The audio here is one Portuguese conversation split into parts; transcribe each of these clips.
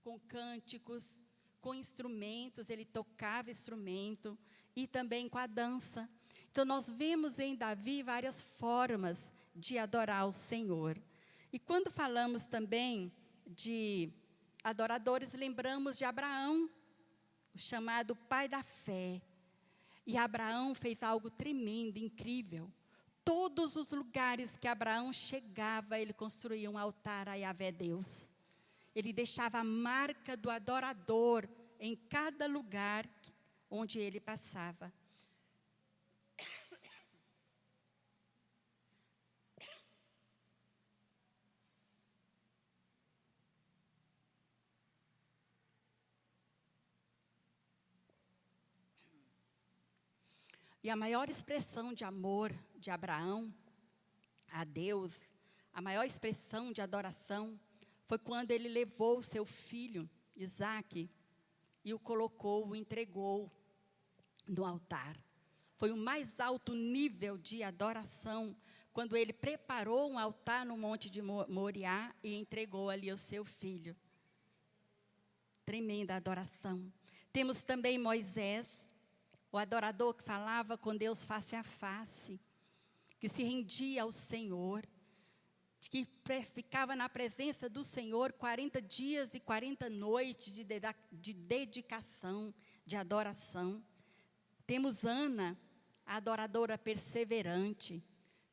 com cânticos, com instrumentos, ele tocava instrumento, e também com a dança. Então nós vemos em Davi várias formas de adorar o Senhor. E quando falamos também de adoradores, lembramos de Abraão, o chamado pai da fé. E Abraão fez algo tremendo, incrível. Todos os lugares que Abraão chegava, ele construía um altar a Yahvé Deus. Ele deixava a marca do adorador em cada lugar onde ele passava. E a maior expressão de amor de Abraão a Deus, a maior expressão de adoração, foi quando ele levou o seu filho, Isaque, e o entregou no altar. Foi o mais alto nível de adoração, quando ele preparou um altar no monte de Moriá e entregou ali o seu filho. Tremenda adoração. Temos também Moisés, o adorador que falava com Deus face a face, que se rendia ao Senhor, que ficava na presença do Senhor 40 dias e 40 noites de dedicação, de adoração. Temos Ana, a adoradora perseverante,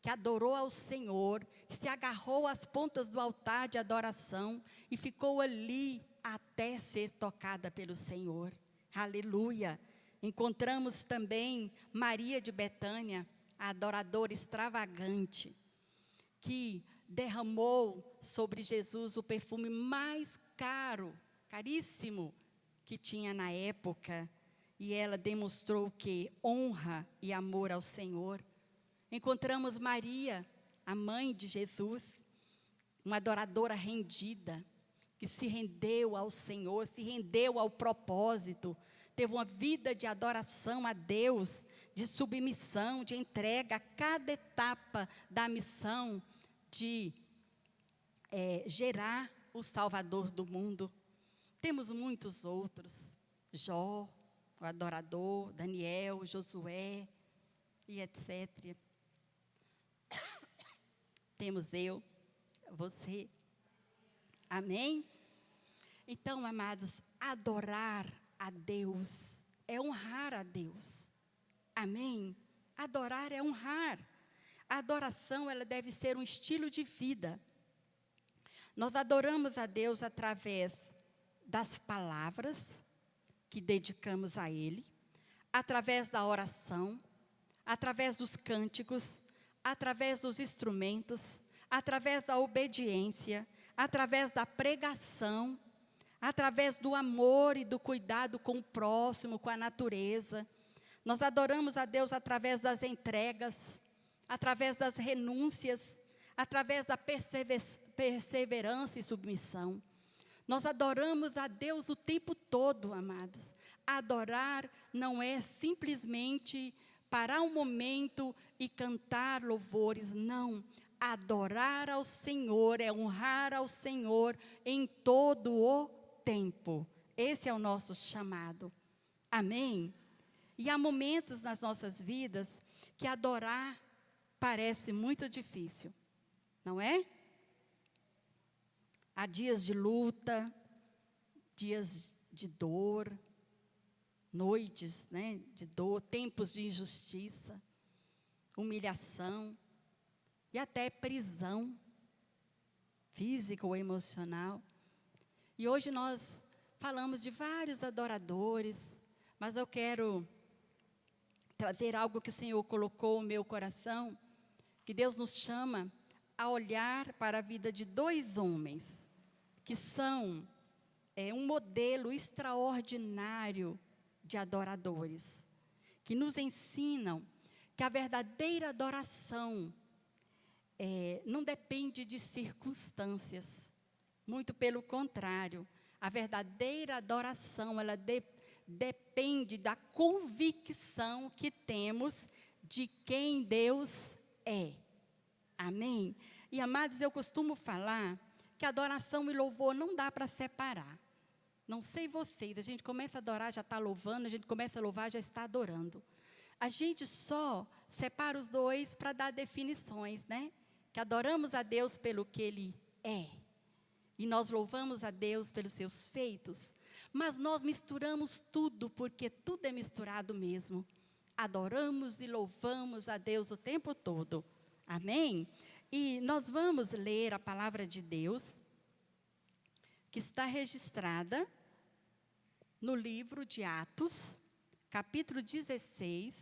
que adorou ao Senhor, que se agarrou às pontas do altar de adoração e ficou ali até ser tocada pelo Senhor. Aleluia! Encontramos também Maria de Betânia, a adoradora extravagante, que derramou sobre Jesus o perfume mais caro, caríssimo, que tinha na época. E ela demonstrou o quê? Honra e amor ao Senhor. Encontramos Maria, a mãe de Jesus, uma adoradora rendida, que se rendeu ao Senhor, se rendeu ao propósito, teve uma vida de adoração a Deus, de submissão, de entrega a cada etapa da missão de gerar o Salvador do mundo. Temos muitos outros, Jó, o adorador, Daniel, Josué, e etc. Temos eu, você. Amém? Então, amados, adorar a Deus é honrar a Deus. Amém? Adorar é honrar. A adoração, ela deve ser um estilo de vida. Nós adoramos a Deus através das palavras que dedicamos a Ele, através da oração, através dos cânticos, através dos instrumentos, através da obediência, através da pregação, através do amor e do cuidado com o próximo, com a natureza. Nós adoramos a Deus através das entregas, através das renúncias, através da perseverança e submissão. Nós adoramos a Deus o tempo todo, amados. Adorar não é simplesmente parar um momento e cantar louvores, não. Adorar ao Senhor é honrar ao Senhor em todo o tempo. Esse é o nosso chamado. Amém? E há momentos nas nossas vidas que adorar parece muito difícil, não é? Há dias de luta, dias de dor, noites, né, de dor, tempos de injustiça, humilhação e até prisão física ou emocional. E hoje nós falamos de vários adoradores, mas eu quero trazer algo que o Senhor colocou no meu coração, que Deus nos chama a olhar para a vida de dois homens, que são um modelo extraordinário de adoradores, que nos ensinam que a verdadeira adoração não depende de circunstâncias, muito pelo contrário, a verdadeira adoração, ela depende da convicção que temos de quem Deus é. Amém? E, amados, eu costumo falar que adoração e louvor não dá para separar. Não sei vocês, a gente começa a adorar, já está louvando, a gente começa a louvar, já está adorando. A gente só separa os dois para dar definições, né? Que adoramos a Deus pelo que Ele é. E nós louvamos a Deus pelos seus feitos. Mas nós misturamos tudo, porque tudo é misturado mesmo. Adoramos e louvamos a Deus o tempo todo. Amém? E nós vamos ler a palavra de Deus, que está registrada no livro de Atos, capítulo 16.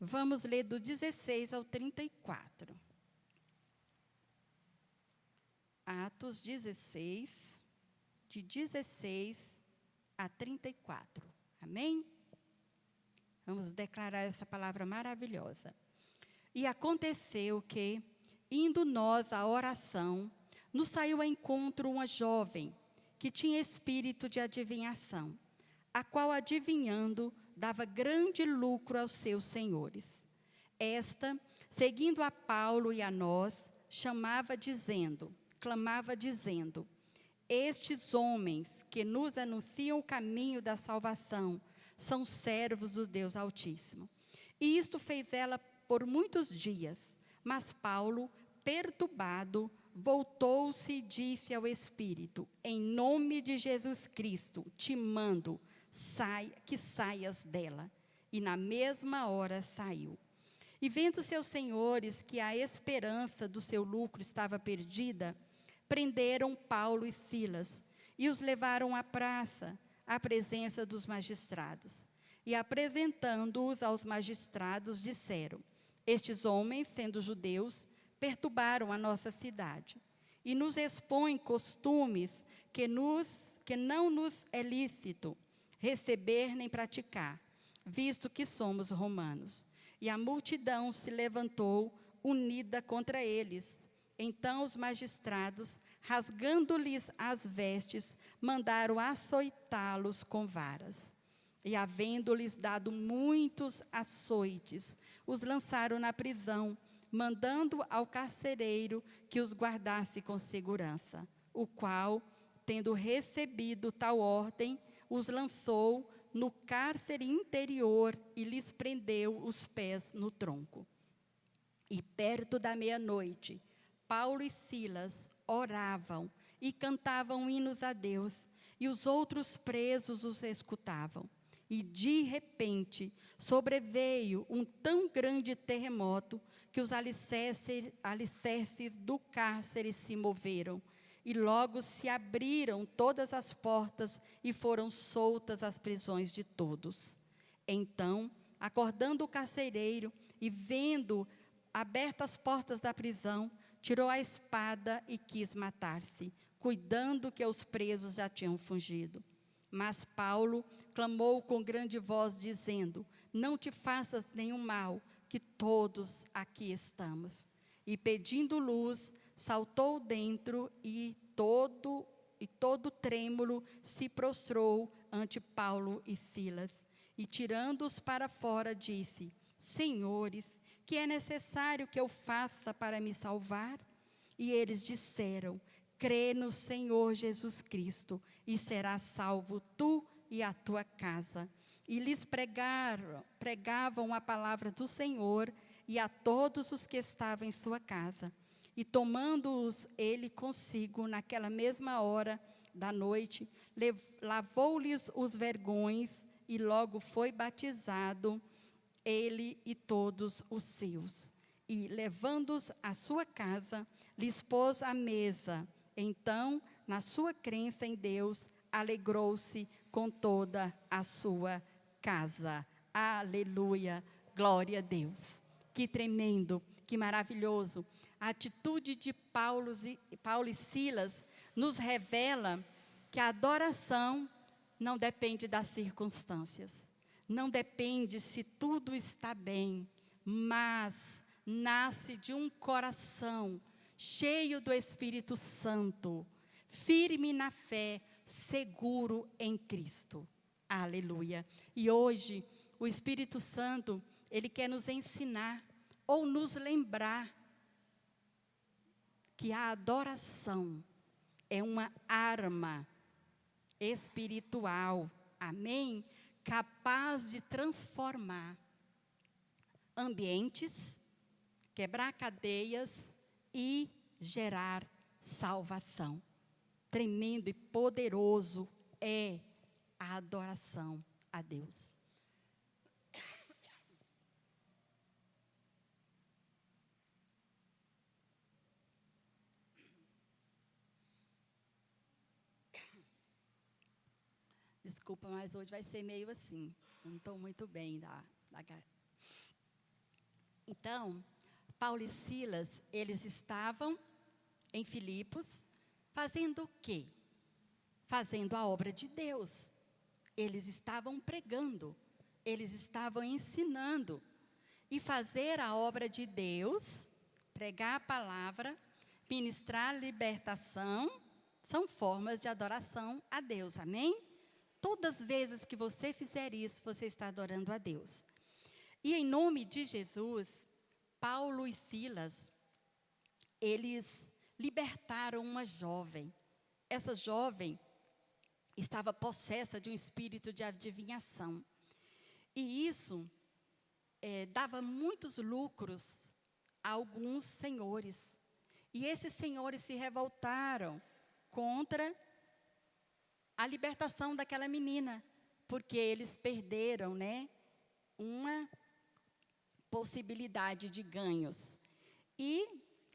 Vamos ler do 16 ao 34. Atos 16, de 16 a 34. Amém? Vamos declarar essa palavra maravilhosa. E aconteceu que, indo nós à oração, nos saiu ao encontro uma jovem, que tinha espírito de adivinhação, a qual, adivinhando, dava grande lucro aos seus senhores. Esta, seguindo a Paulo e a nós, clamava dizendo, estes homens que nos anunciam o caminho da salvação, são servos do Deus Altíssimo. E isto fez ela por muitos dias, mas Paulo, perturbado, voltou-se e disse ao Espírito, em nome de Jesus Cristo, te mando, que saias dela. E na mesma hora saiu. E vendo seus senhores que a esperança do seu lucro estava perdida, prenderam Paulo e Silas e os levaram à praça, à presença dos magistrados. E apresentando-os aos magistrados, disseram, estes homens, sendo judeus, perturbaram a nossa cidade e nos expõem costumes que não nos é lícito receber nem praticar, visto que somos romanos. E a multidão se levantou unida contra eles. Então os magistrados, rasgando-lhes as vestes, mandaram açoitá-los com varas. E havendo-lhes dado muitos açoites, os lançaram na prisão, mandando ao carcereiro que os guardasse com segurança, o qual, tendo recebido tal ordem, os lançou no cárcere interior e lhes prendeu os pés no tronco. E perto da meia-noite, Paulo e Silas oravam e cantavam hinos a Deus, e os outros presos os escutavam. E de repente sobreveio um tão grande terremoto que os alicerces do cárcere se moveram, e logo se abriram todas as portas e foram soltas as prisões de todos. Então, acordando o carcereiro e vendo abertas as portas da prisão, tirou a espada e quis matar-se, cuidando que os presos já tinham fugido. Mas Paulo clamou com grande voz, dizendo, não te faças nenhum mal, que todos aqui estamos. E pedindo luz, saltou dentro e todo trêmulo se prostrou ante Paulo e Silas. E tirando-os para fora, disse, senhores, que é necessário que eu faça para me salvar? E eles disseram, crê no Senhor Jesus Cristo, e serás salvo tu e a tua casa. E lhes pregavam a palavra do Senhor, e a todos os que estavam em sua casa. E tomando-os ele consigo, naquela mesma hora da noite, lavou-lhes os vergões, e logo foi batizado, ele e todos os seus. E, levando-os à sua casa, lhes pôs à mesa. Então, na sua crença em Deus, alegrou-se com toda a sua casa. Aleluia, glória a Deus. Que tremendo, que maravilhoso. A atitude de Paulo e Silas nos revela que a adoração não depende das circunstâncias. Não depende se tudo está bem, mas nasce de um coração cheio do Espírito Santo, firme na fé, seguro em Cristo. Aleluia. E hoje, o Espírito Santo, ele quer nos ensinar ou nos lembrar que a adoração é uma arma espiritual, amém? Capaz de transformar ambientes, quebrar cadeias e gerar salvação. Tremendo e poderoso é a adoração a Deus. Desculpa, mas hoje vai ser meio assim. Não estou muito bem da. Então, Paulo e Silas, eles estavam em Filipos, fazendo o quê? Fazendo a obra de Deus. Eles estavam pregando, eles estavam ensinando. E fazer a obra de Deus, pregar a palavra, ministrar a libertação, são formas de adoração a Deus, amém? Todas as vezes que você fizer isso, você está adorando a Deus. E em nome de Jesus, Paulo e Silas, eles libertaram uma jovem. Essa jovem estava possessa de um espírito de adivinhação. E isso dava muitos lucros a alguns senhores. E esses senhores se revoltaram contra a libertação daquela menina, porque eles perderam, uma possibilidade de ganhos. E,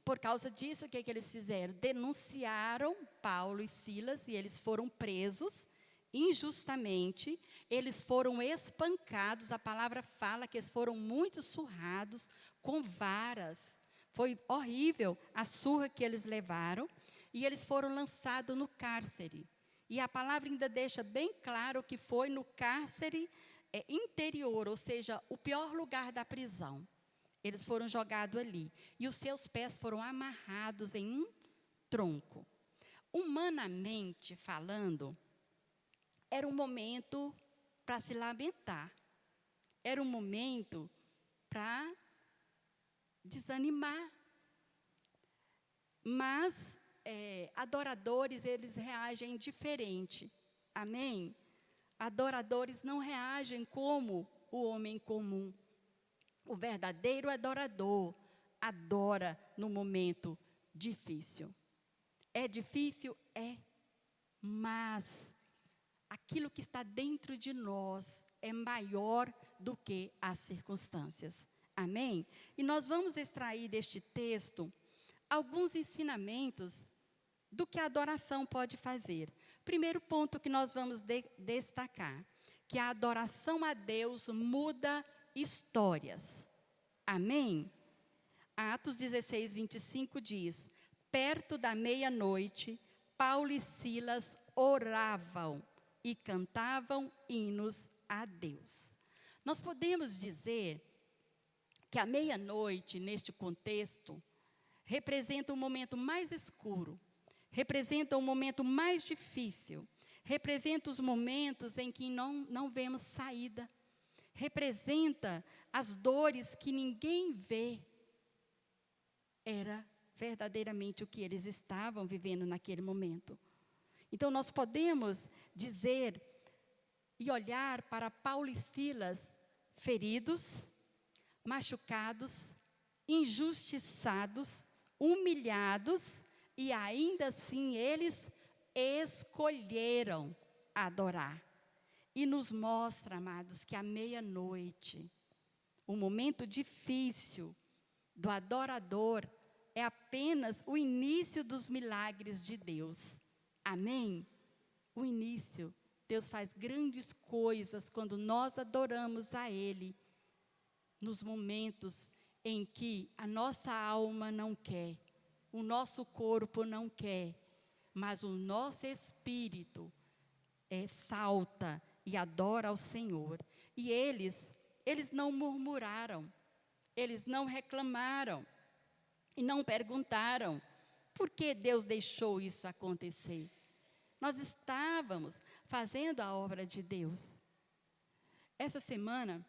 por causa disso, o que eles fizeram? Denunciaram Paulo e Silas, e eles foram presos injustamente, eles foram espancados, a palavra fala que eles foram muito surrados com varas. Foi horrível a surra que eles levaram, e eles foram lançados no cárcere. E a palavra ainda deixa bem claro que foi no cárcere interior, ou seja, o pior lugar da prisão. Eles foram jogados ali. E os seus pés foram amarrados em um tronco. Humanamente falando, era um momento para se lamentar. Era um momento para desanimar. Mas adoradores, eles reagem diferente. Amém? Adoradores não reagem como o homem comum. O verdadeiro adorador adora no momento difícil. É difícil? É. Mas aquilo que está dentro de nós é maior do que as circunstâncias. Amém? E nós vamos extrair deste texto alguns ensinamentos do que a adoração pode fazer. Primeiro ponto que nós vamos destacar, que a adoração a Deus muda histórias. Amém? Atos 16, 25 diz: perto da meia-noite, Paulo e Silas oravam e cantavam hinos a Deus. Nós podemos dizer que a meia-noite, neste contexto, representa o momento mais escuro, representa o momento mais difícil, representa os momentos em que não vemos saída, representa as dores que ninguém vê. Era verdadeiramente o que eles estavam vivendo naquele momento. Então, nós podemos dizer e olhar para Paulo e Silas feridos, machucados, injustiçados, humilhados, e ainda assim eles escolheram adorar. E nos mostra, amados, que à meia-noite, o momento difícil do adorador é apenas o início dos milagres de Deus. Amém? O início. Deus faz grandes coisas quando nós adoramos a Ele, nos momentos em que a nossa alma não quer, o nosso corpo não quer, mas o nosso espírito salta e adora ao Senhor. E eles não murmuraram, eles não reclamaram e não perguntaram por que Deus deixou isso acontecer. Nós estávamos fazendo a obra de Deus. Essa semana,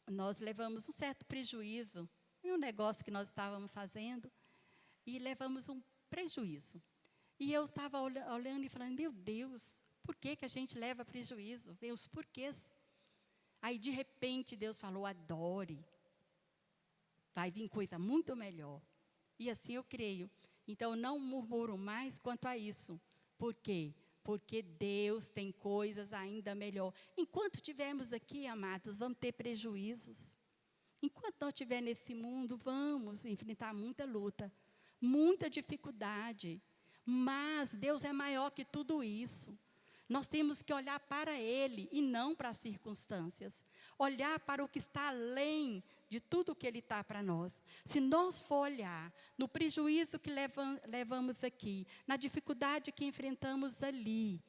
nós levamos um certo prejuízo em um negócio que nós estávamos fazendo, e levamos um prejuízo. E eu estava olhando e falando, meu Deus, Por que que a gente leva prejuízo? Vem os porquês. Aí, de repente, Deus falou, adore. Vai vir coisa muito melhor. E assim eu creio. Então, não murmuro mais quanto a isso. Por quê? Porque Deus tem coisas ainda melhor. Enquanto estivermos aqui, amados, vamos ter prejuízos. Enquanto nós estivermos nesse mundo, vamos enfrentar muita luta, muita dificuldade. Mas Deus é maior que tudo isso. Nós temos que olhar para Ele e não para as circunstâncias. Olhar para o que está além de tudo que Ele está para nós. Se nós for olhar no prejuízo que levamos aqui, na dificuldade que enfrentamos ali,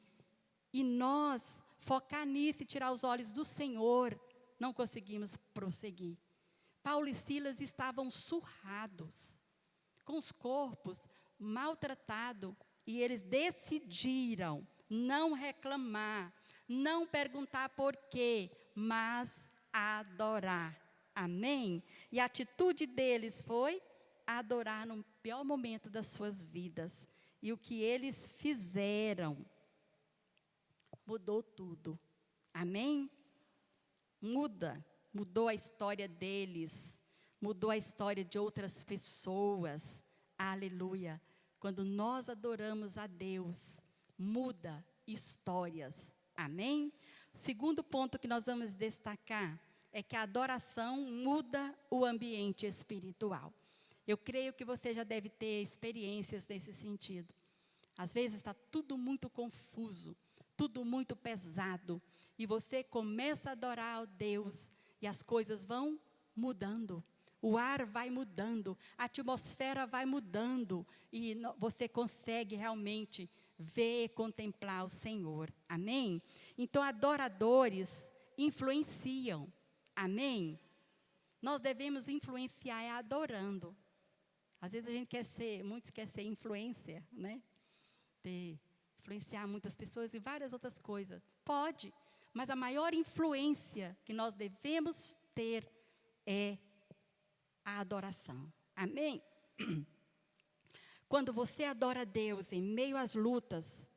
e nós focar nisso e tirar os olhos do Senhor, não conseguimos prosseguir. Paulo e Silas estavam surrados, com os corpos maltratados, e eles decidiram não reclamar, não perguntar por quê, mas adorar. Amém? E a atitude deles foi adorar no pior momento das suas vidas. E o que eles fizeram mudou tudo. Amém? Mudou a história deles, mudou a história de outras pessoas. Aleluia. Quando nós adoramos a Deus, muda histórias. Amém? O segundo ponto que nós vamos destacar é que a adoração muda o ambiente espiritual. Eu creio que você já deve ter experiências nesse sentido. Às vezes está tudo muito confuso, tudo muito pesado, e você começa a adorar a Deus, e as coisas vão mudando. O ar vai mudando, a atmosfera vai mudando, e você consegue realmente ver, contemplar o Senhor. Amém? Então, adoradores influenciam. Amém? Nós devemos influenciar adorando. Às vezes a gente muitos querem ser influencer, né? Influenciar muitas pessoas e várias outras coisas. Pode, mas a maior influência que nós devemos ter é a adoração. Amém? Quando você adora a Deus em meio às lutas,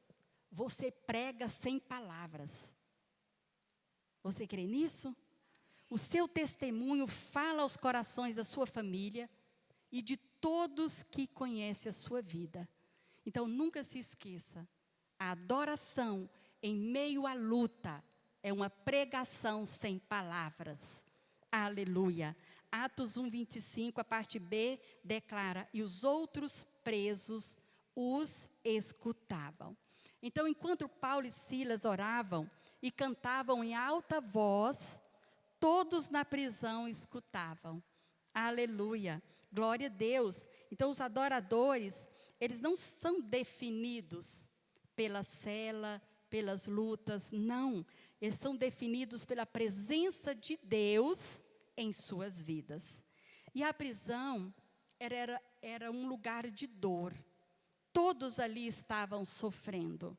você prega sem palavras. Você crê nisso? O seu testemunho fala aos corações da sua família e de todos que conhecem a sua vida. Então, nunca se esqueça, a adoração em meio à luta é uma pregação sem palavras. Aleluia. Atos 1:25, a parte B, declara, e os outros presos os escutavam. Então, enquanto Paulo e Silas oravam e cantavam em alta voz, todos na prisão escutavam. Aleluia. Glória a Deus. Então, os adoradores, eles não são definidos pela cela, pelas lutas, não. Eles são definidos pela presença de Deus em suas vidas. E a prisão era um lugar de dor. Todos ali estavam sofrendo.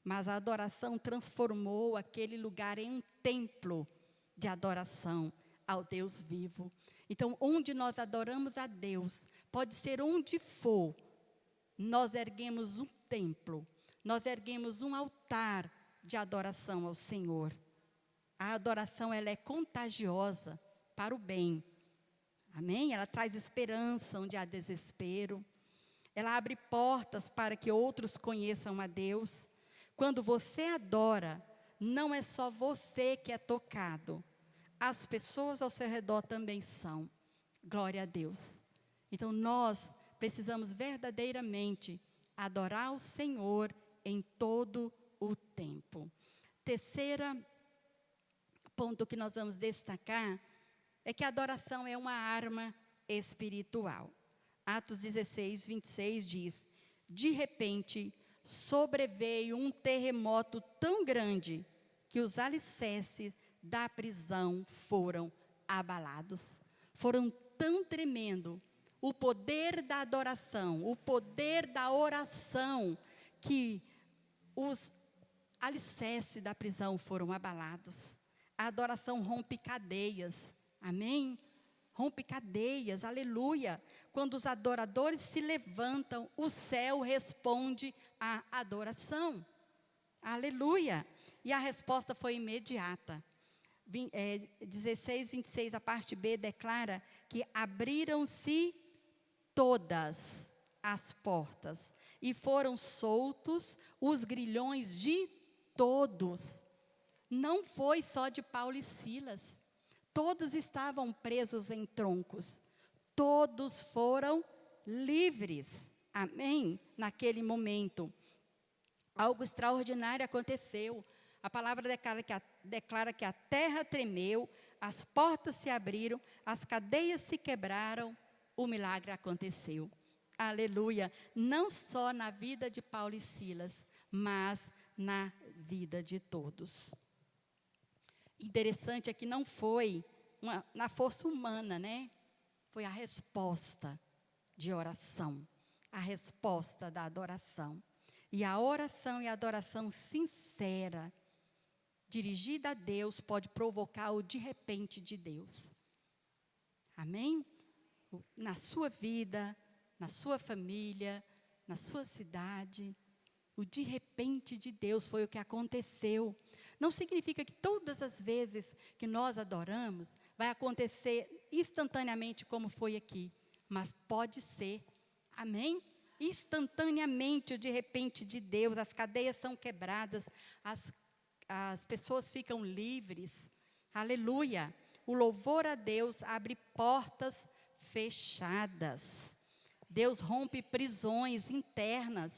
Mas a adoração transformou aquele lugar em um templo de adoração ao Deus vivo. Então, onde nós adoramos a Deus, pode ser onde for, nós erguemos um templo, nós erguemos um altar de adoração ao Senhor. A adoração, ela é contagiosa para o bem. Amém? Ela traz esperança onde há desespero. Ela abre portas para que outros conheçam a Deus. Quando você adora, não é só você que é tocado. As pessoas ao seu redor também são. Glória a Deus. Então, nós precisamos verdadeiramente adorar o Senhor em todo o tempo. Terceiro ponto que nós vamos destacar é que a adoração é uma arma espiritual. Atos 16:26 diz, de repente, sobreveio um terremoto tão grande que os alicerces da prisão foram abalados. Foram tão tremendo o poder da adoração, o poder da oração, que os alicerces da prisão foram abalados. A adoração rompe cadeias. Amém? Rompe cadeias, aleluia. Quando os adoradores se levantam, o céu responde à adoração. Aleluia! E a resposta foi imediata. 16, 26, a parte B declara que abriram-se todas as portas e foram soltos os grilhões de todos. Não foi só de Paulo e Silas. Todos estavam presos em troncos. Todos foram livres. Amém? Naquele momento. Algo extraordinário aconteceu. A palavra declara que a terra tremeu, as portas se abriram, as cadeias se quebraram, o milagre aconteceu. Aleluia! Não só na vida de Paulo e Silas, mas na vida de todos. Interessante é que não foi na força humana, né? Foi a resposta de oração, a resposta da adoração. E a oração e a adoração sincera, dirigida a Deus, pode provocar o de repente de Deus. Amém? Na sua vida, na sua família, na sua cidade, o de repente de Deus foi o que aconteceu. Não significa que todas as vezes que nós adoramos, vai acontecer instantaneamente como foi aqui. Mas pode ser. Amém? Instantaneamente, o de repente de Deus, as cadeias são quebradas, as pessoas ficam livres. Aleluia! O louvor a Deus abre portas fechadas. Deus rompe prisões internas.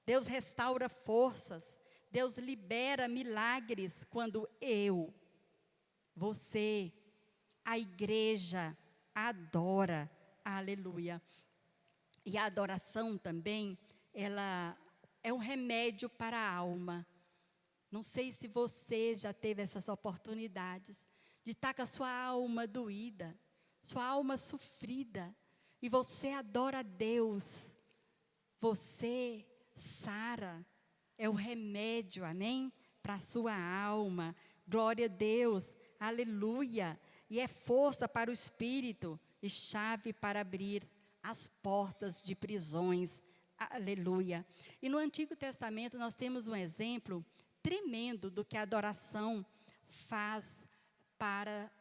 Deus restaura forças. Deus libera milagres quando você, a igreja, adora. Aleluia! E a adoração também, ela é um remédio para a alma. Não sei se você já teve essas oportunidades de estar com a sua alma doída, sua alma sofrida, e você adora a Deus. Você sara, é o remédio, amém? Para a sua alma. Glória a Deus, aleluia. E é força para o espírito e chave para abrir as portas de prisões, aleluia. E no Antigo Testamento nós temos um exemplo tremendo do que a adoração faz para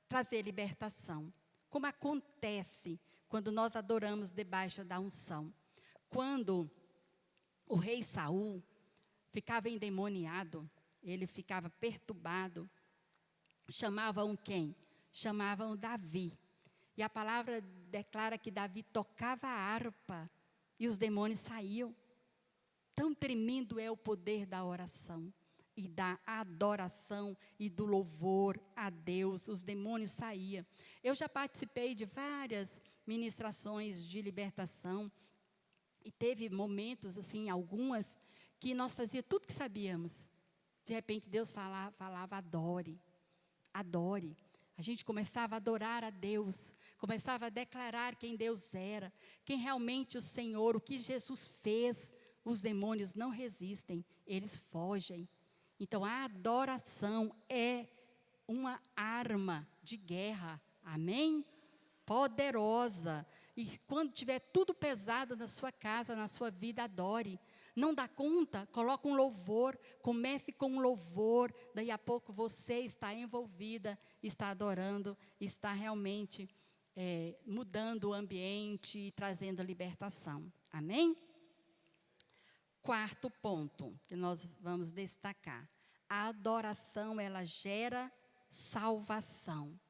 trazer libertação. Como acontece quando nós adoramos debaixo da unção. Quando o rei Saul ficava endemoniado, ele ficava perturbado, chamavam quem? Chamavam Davi. E a palavra declara que Davi tocava a harpa e os demônios saíam. Tão tremendo é o poder da oração e da adoração e do louvor a Deus. Os demônios saíam. Eu já participei de várias ministrações de libertação e teve momentos, assim, algumas, que nós fazíamos tudo que sabíamos. De repente Deus falava adore, adore. A gente começava a adorar a Deus, começava a declarar quem Deus era, quem realmente o Senhor, o que Jesus fez. Os demônios não resistem, eles fogem. Então, a adoração é uma arma de guerra, amém? Poderosa. E quando tiver tudo pesado na sua casa, na sua vida, adore. Não dá conta, coloca um louvor, comece com um louvor, daí a pouco você está envolvida, está adorando, está realmente mudando o ambiente e trazendo libertação. Amém? Quarto ponto que nós vamos destacar. A adoração, ela gera salvação.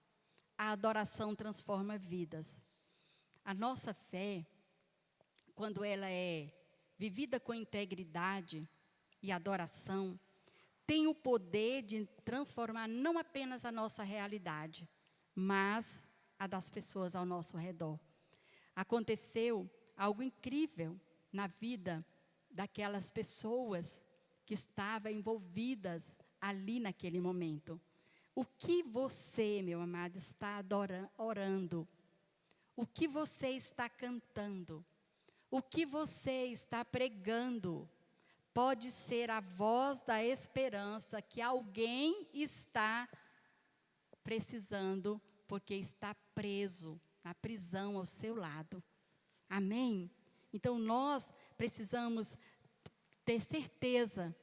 A adoração transforma vidas. A nossa fé, quando ela é vivida com integridade e adoração, tem o poder de transformar não apenas a nossa realidade, mas a das pessoas ao nosso redor. Aconteceu algo incrível na vida daquelas pessoas que estavam envolvidas ali naquele momento. O que você, meu amado, está orando? O que você está cantando? O que você está pregando? Pode ser a voz da esperança que alguém está precisando, porque está preso na prisão ao seu lado. Amém? Então, nós precisamos ter certeza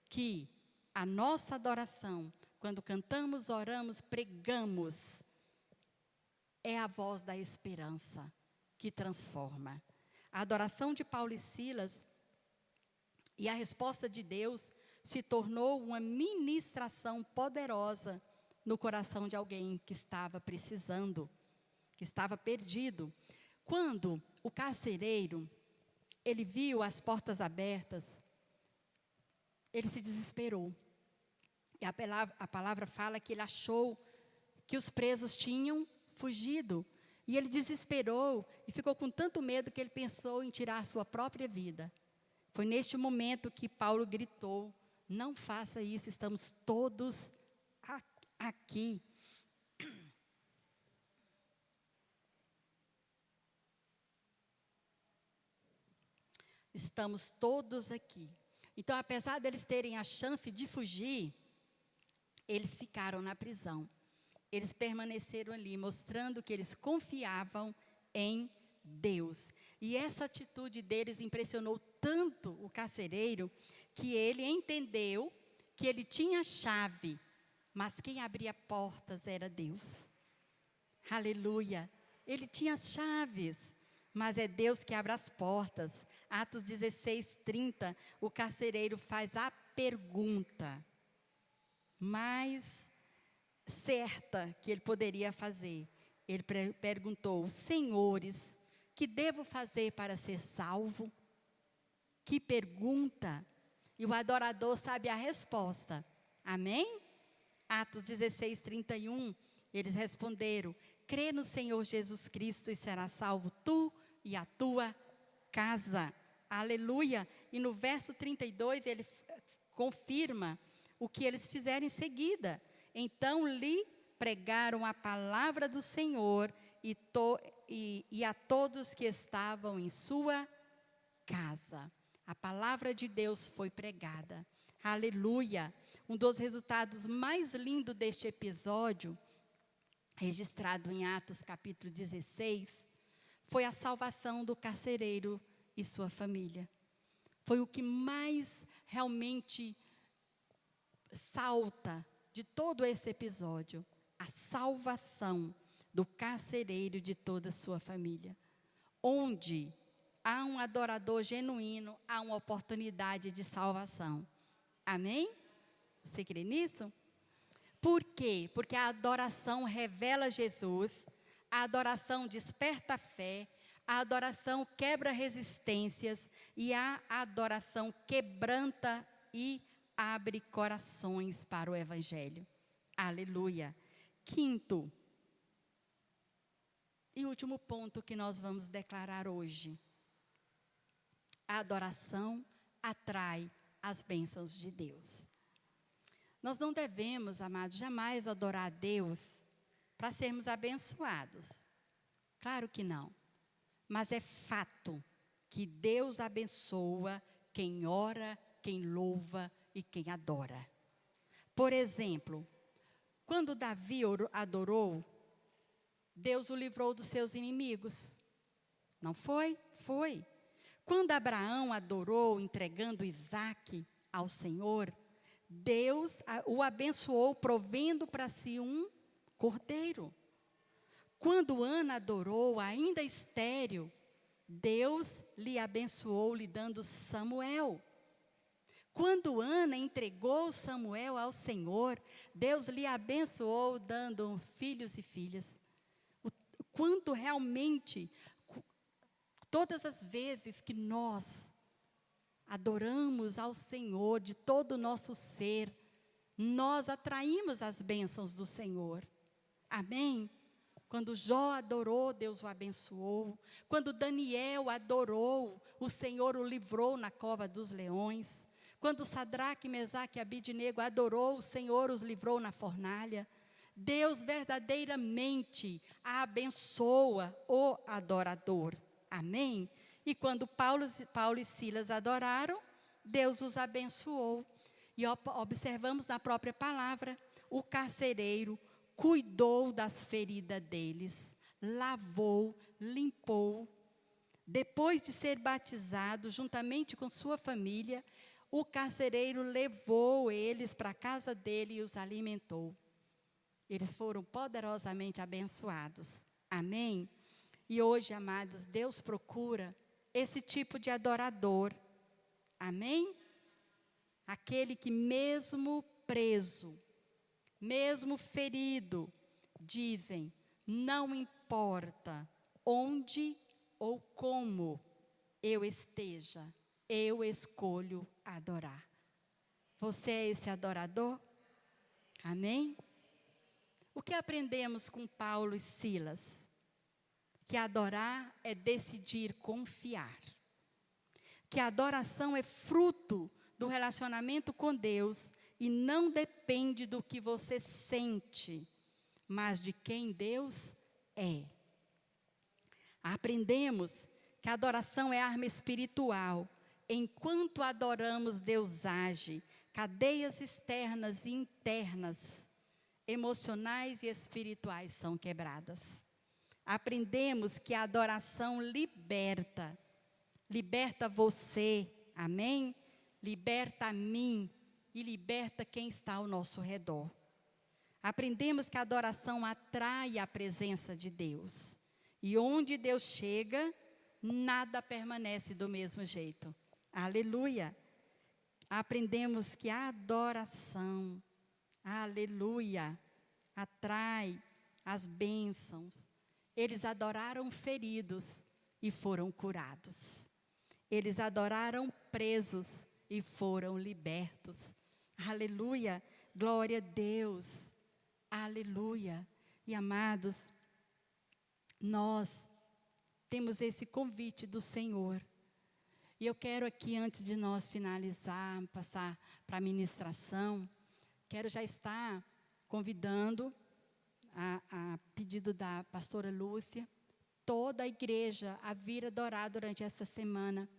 que a nossa adoração, quando cantamos, oramos, pregamos, é a voz da esperança que transforma. A adoração de Paulo e Silas e a resposta de Deus se tornou uma ministração poderosa no coração de alguém que estava precisando, que estava perdido. Quando o carcereiro, ele viu as portas abertas, ele se desesperou. E a palavra fala que ele achou que os presos tinham fugido. E ele desesperou e ficou com tanto medo que ele pensou em tirar a sua própria vida. Foi neste momento que Paulo gritou: não faça isso, estamos todos aqui. Estamos todos aqui. Então, apesar deles terem a chance de fugir, eles ficaram na prisão. Eles permaneceram ali, mostrando que eles confiavam em Deus. E essa atitude deles impressionou tanto o carcereiro, que ele entendeu que ele tinha chave, mas quem abria portas era Deus. Aleluia! Ele tinha as chaves, mas é Deus que abre as portas. Atos 16:30, o carcereiro faz a pergunta mais certa que ele poderia fazer. Ele perguntou: senhores, que devo fazer para ser salvo? Que pergunta! E o adorador sabe a resposta. Amém? Atos 16:31, eles responderam: crê no Senhor Jesus Cristo e serás salvo tu e a tua casa. Aleluia! E no verso 32, ele confirma o que eles fizeram em seguida. Então lhe pregaram a palavra do Senhor e a todos que estavam em sua casa. A palavra de Deus foi pregada. Aleluia! Um dos resultados mais lindos deste episódio, registrado em Atos capítulo 16, foi a salvação do carcereiro e sua família. Foi o que mais realmente salta de todo esse episódio, a salvação do carcereiro e de toda a sua família. Onde há um adorador genuíno, há uma oportunidade de salvação. Amém? Você crê nisso? Por quê? Porque a adoração revela Jesus, a adoração desperta a fé, a adoração quebra resistências e a adoração quebranta e abre corações para o Evangelho. Aleluia. Quinto e último ponto que nós vamos declarar hoje. A adoração atrai as bênçãos de Deus. Nós não devemos, amados, jamais adorar a Deus para sermos abençoados. Claro que não. Mas é fato que Deus abençoa quem ora, quem louva e quem adora. Por exemplo, quando Davi adorou, Deus o livrou dos seus inimigos. Não foi? Foi. Quando Abraão adorou, entregando Isaque ao Senhor, Deus o abençoou, provendo para si um cordeiro. Quando Ana adorou, ainda estéril, Deus lhe abençoou, lhe dando Samuel. Quando Ana entregou Samuel ao Senhor, Deus lhe abençoou, dando filhos e filhas. Quanto realmente, todas as vezes que nós adoramos ao Senhor de todo o nosso ser, nós atraímos as bênçãos do Senhor. Amém? Quando Jó adorou, Deus o abençoou. Quando Daniel adorou, o Senhor o livrou na cova dos leões. Quando Sadraque, Mesaque e Abidnego adorou, o Senhor os livrou na fornalha. Deus verdadeiramente abençoa o adorador. Amém? E quando Paulo e Silas adoraram, Deus os abençoou. E observamos na própria palavra, o carcereiro cuidou das feridas deles, lavou, limpou. Depois de ser batizado, juntamente com sua família, O carcereiro levou eles para a casa dele e os alimentou. Eles foram poderosamente abençoados. Amém? E hoje, amados, Deus procura esse tipo de adorador. Amém? Aquele que mesmo preso, mesmo ferido, dizem, não importa onde ou como eu esteja, eu escolho adorar. Você é esse adorador? Amém? O que aprendemos com Paulo e Silas? Que adorar é decidir confiar. Que a adoração é fruto do relacionamento com Deus e não depende do que você sente, mas de quem Deus é. Aprendemos que a adoração é arma espiritual. Enquanto adoramos, Deus age. Cadeias externas e internas, emocionais e espirituais são quebradas. Aprendemos que a adoração liberta. Liberta você, amém? Liberta a mim e liberta quem está ao nosso redor. Aprendemos que a adoração atrai a presença de Deus. E onde Deus chega, nada permanece do mesmo jeito. Aleluia! Aprendemos que a adoração, aleluia, atrai as bênçãos. Eles adoraram feridos e foram curados. Eles adoraram presos e foram libertos. Aleluia, glória a Deus. Aleluia. E amados, nós temos esse convite do Senhor. E eu quero aqui, antes de nós finalizar, passar para a ministração, quero já estar convidando, a pedido da pastora Lúcia, toda a igreja a vir adorar durante essa semana.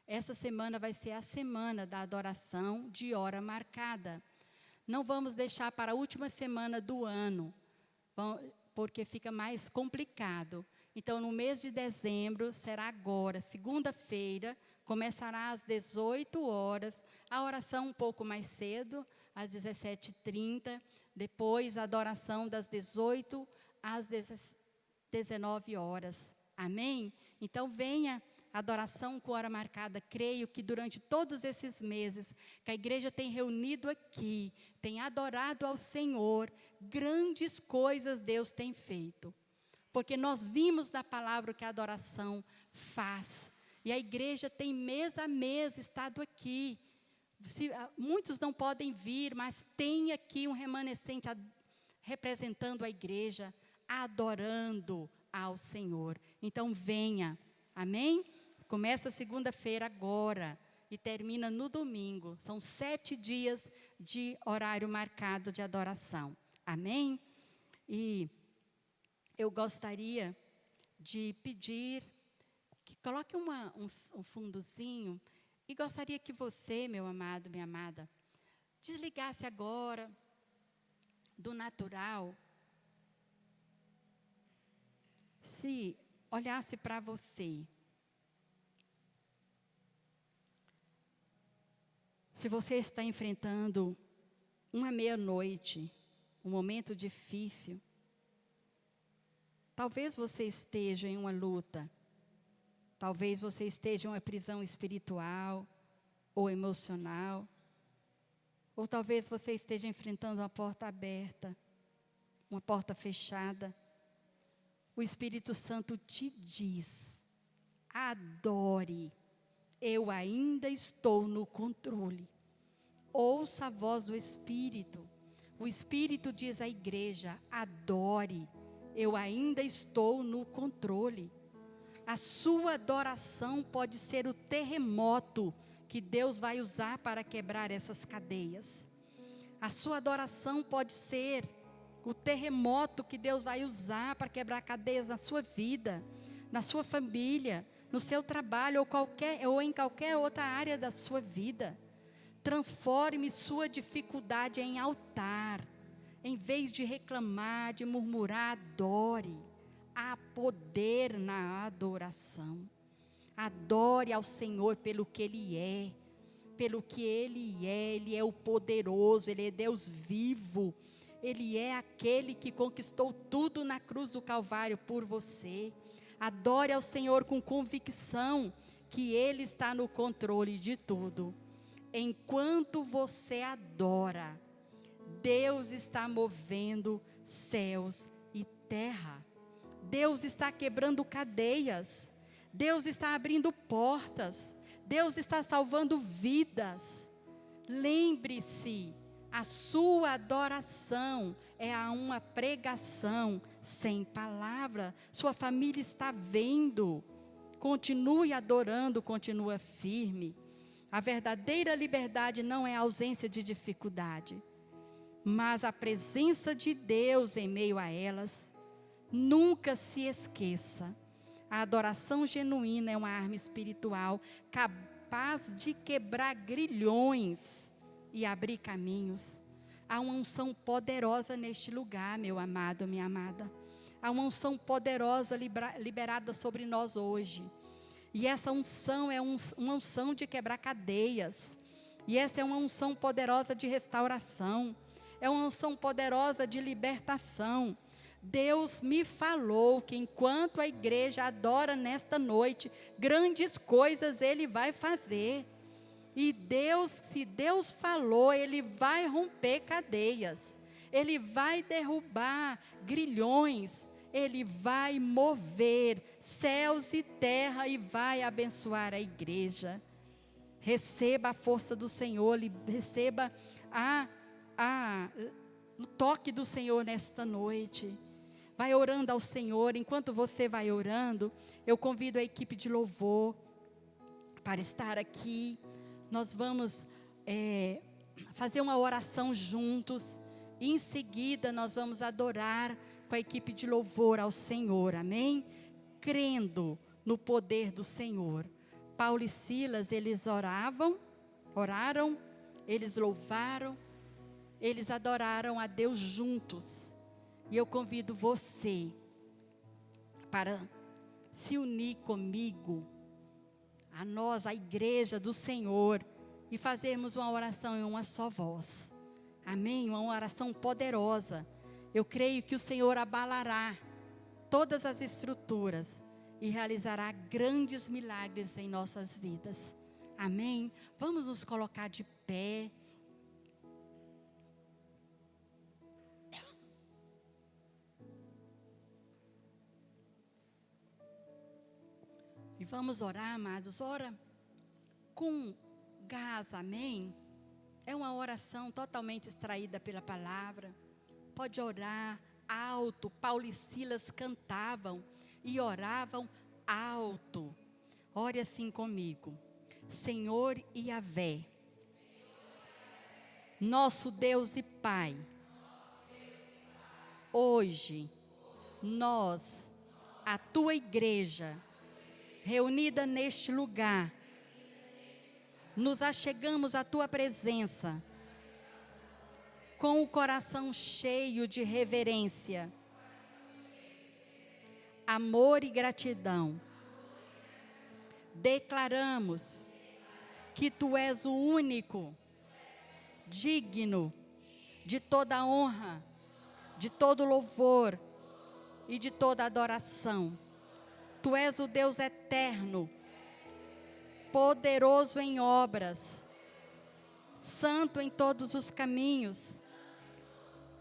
Essa semana vai ser a semana da adoração de hora marcada. Não vamos deixar para a última semana do ano, porque fica mais complicado. Então, no mês de dezembro, será agora, segunda-feira, começará às 18 horas, a oração um pouco mais cedo, às 17h30, depois a adoração das 18 às 19 horas. Amém? Então, venha adoração com hora marcada. Creio que durante todos esses meses que a igreja tem reunido aqui, tem adorado ao Senhor, grandes coisas Deus tem feito. Porque nós vimos na palavra o que a adoração faz. E a igreja tem mês a mês estado aqui. Muitos não podem vir, mas tem aqui um remanescente representando a igreja, adorando ao Senhor. Então venha, amém? Começa segunda-feira agora e termina no domingo. São 7 dias de horário marcado de adoração, amém? E eu gostaria de pedir que coloque um fundozinho. E gostaria que você, meu amado, minha amada, desligasse agora do natural. Se olhasse para você. Se você está enfrentando uma meia-noite, um momento difícil, talvez você esteja em uma luta. Talvez você esteja em uma prisão espiritual ou emocional. Ou talvez você esteja enfrentando uma porta aberta, uma porta fechada. O Espírito Santo te diz, adore, eu ainda estou no controle. Ouça a voz do Espírito. O Espírito diz à igreja, adore, eu ainda estou no controle. A sua adoração pode ser o terremoto que Deus vai usar para quebrar essas cadeias. A sua adoração pode ser o terremoto que Deus vai usar para quebrar cadeias na sua vida, na sua família, no seu trabalho ou em qualquer outra área da sua vida. Transforme sua dificuldade em altar. Em vez de reclamar, de murmurar, adore. Há poder na adoração. Adore ao Senhor pelo que Ele é. pelo que Ele é o poderoso, Ele é Deus vivo, Ele é aquele que conquistou tudo na cruz do Calvário por você. Adore ao Senhor com convicção que Ele está no controle de tudo. Enquanto você adora, Deus está movendo céus e terra. Deus está quebrando cadeias. Deus está abrindo portas. Deus está salvando vidas. Lembre-se, a sua adoração é uma pregação sem palavra. Sua família está vendo. Continue adorando, continua firme. A verdadeira liberdade não é a ausência de dificuldade, mas a presença de Deus em meio a elas. Nunca se esqueça, a adoração genuína é uma arma espiritual capaz de quebrar grilhões e abrir caminhos. Há uma unção poderosa neste lugar, meu amado, minha amada. Há uma unção poderosa liberada sobre nós hoje. E essa unção é uma unção de quebrar cadeias. E essa é uma unção poderosa de restauração. É uma unção poderosa de libertação. Deus me falou que enquanto a igreja adora nesta noite, grandes coisas Ele vai fazer. E Deus, se Deus falou, Ele vai romper cadeias. Ele vai derrubar grilhões. Ele vai mover céus e terra e vai abençoar a igreja. Receba a força do Senhor, receba o toque do Senhor nesta noite. Vai orando ao Senhor. Enquanto você vai orando, eu convido a equipe de louvor para estar aqui. Nós vamos fazer uma oração juntos. E em seguida nós vamos adorar com a equipe de louvor ao Senhor, amém? Crendo no poder do Senhor. Paulo e Silas, eles oraram, eles louvaram, eles adoraram a Deus juntos. E eu convido você para se unir comigo, a nós, a igreja do Senhor, e fazermos uma oração em uma só voz, amém? Uma oração poderosa. Eu creio que o Senhor abalará todas as estruturas e realizará grandes milagres em nossas vidas. Amém? Vamos nos colocar de pé. E vamos orar, amados. Ora com gás, amém? É uma oração totalmente extraída pela palavra. Pode orar alto. Paulo e Silas cantavam e oravam alto. Ore assim comigo. Senhor Yahvé, nosso Deus e Pai, hoje nós, a tua igreja, reunida neste lugar, nos achegamos à tua presença, com o coração cheio de reverência, amor e gratidão. Declaramos que Tu és o único, digno de toda honra, de todo louvor e de toda adoração. Tu és o Deus eterno, poderoso em obras, santo em todos os caminhos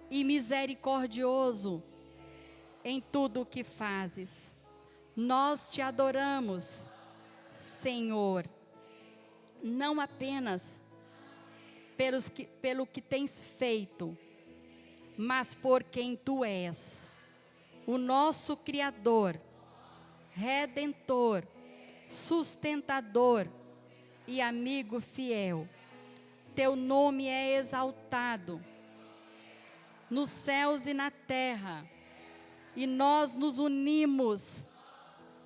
e misericordioso em tudo o que fazes. Nós te adoramos, Senhor, não apenas pelo que tens feito, mas por quem Tu és, o nosso Criador, Redentor, sustentador e amigo fiel. Teu nome é exaltado nos céus e na terra, e nós nos unimos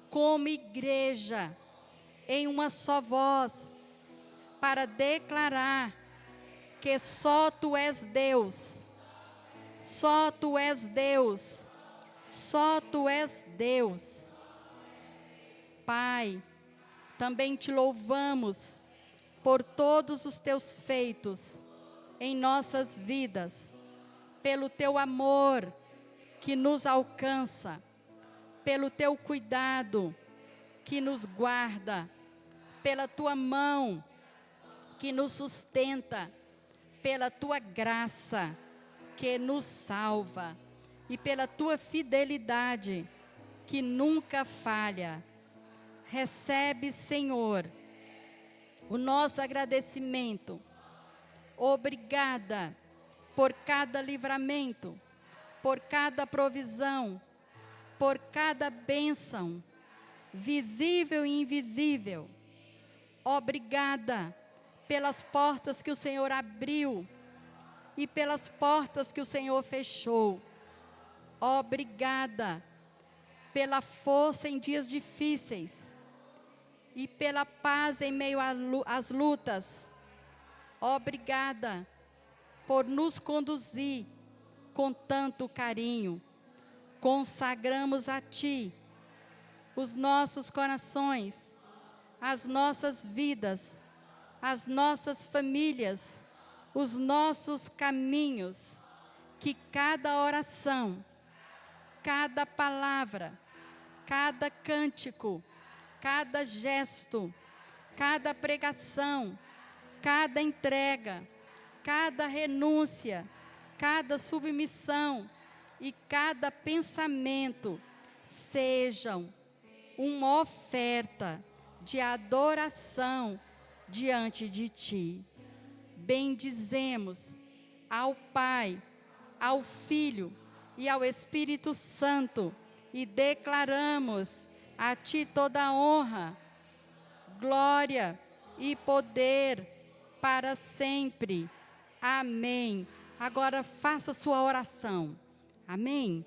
como igreja em uma só voz para declarar que só Tu és Deus, só Tu és Deus, só Tu és Deus. Pai, também Te louvamos por todos os teus feitos em nossas vidas, pelo teu amor que nos alcança, pelo teu cuidado que nos guarda, pela tua mão que nos sustenta, pela tua graça que nos salva e pela tua fidelidade que nunca falha. Recebe, Senhor, o nosso agradecimento. Obrigada por cada livramento, por cada provisão, por cada bênção, visível e invisível. Obrigada pelas portas que o Senhor abriu e pelas portas que o Senhor fechou. Obrigada pela força em dias difíceis e pela paz em meio às lutas. Obrigada por nos conduzir com tanto carinho. Consagramos a Ti os nossos corações, as nossas vidas, as nossas famílias, os nossos caminhos, que cada oração, cada palavra, cada cântico, cada gesto, cada pregação, cada entrega, cada renúncia, cada submissão e cada pensamento sejam uma oferta de adoração diante de Ti. Bendizemos ao Pai, ao Filho e ao Espírito Santo e declaramos a Ti toda a honra, glória e poder para sempre. Amém. Agora faça sua oração. Amém.